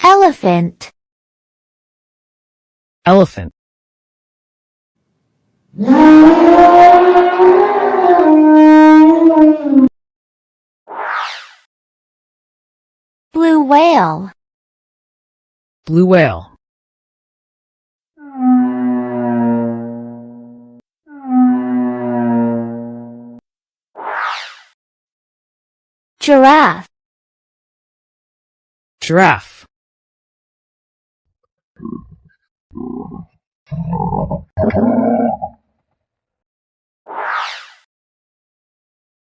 Elephant. Elephant. Blue whale. Blue whale. Giraffe. Giraffe.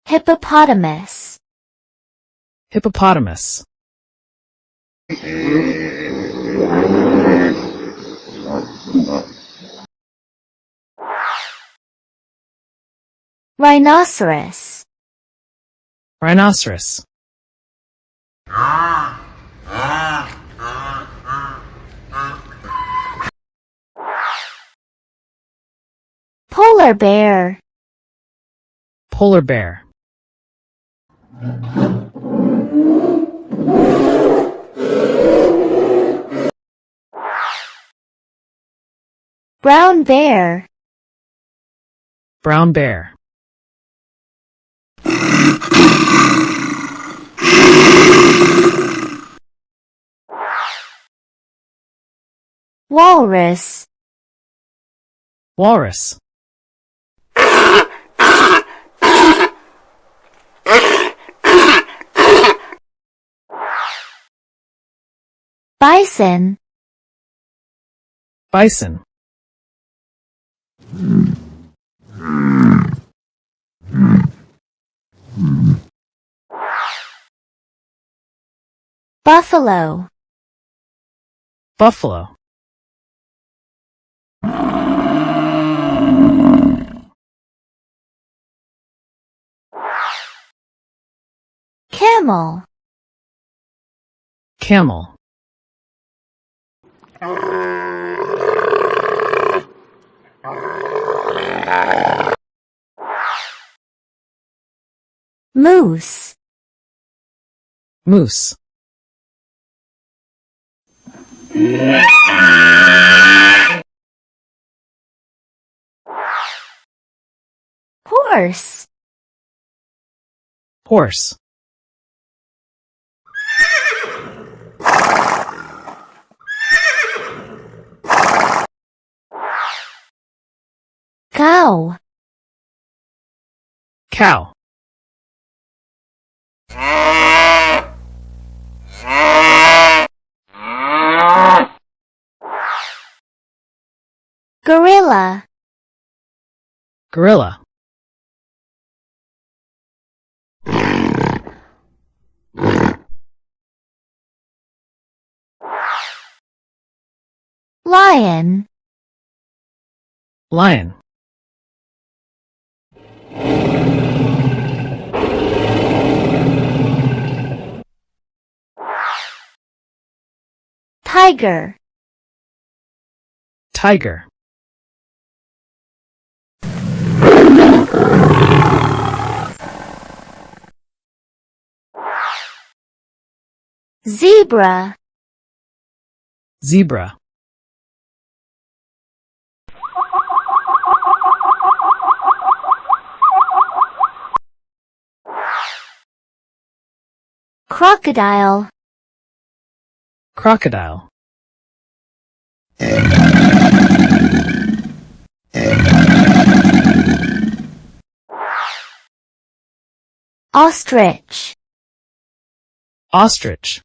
Hippopotamus. Hippopotamus. Rhinoceros. Rhinoceros. Polar bear. Polar bear. Brown bear. Brown bear. Walrus. Walrus. Bison. Bison. Buffalo. Buffalo. Camel. Camel. Moose. Moose. Horse. Horse. Cow. Cow. Gorilla. Gorilla. Lion. Lion. Tiger. Tiger. Zebra. Zebra. Crocodile. Crocodile. Ostrich. Ostrich.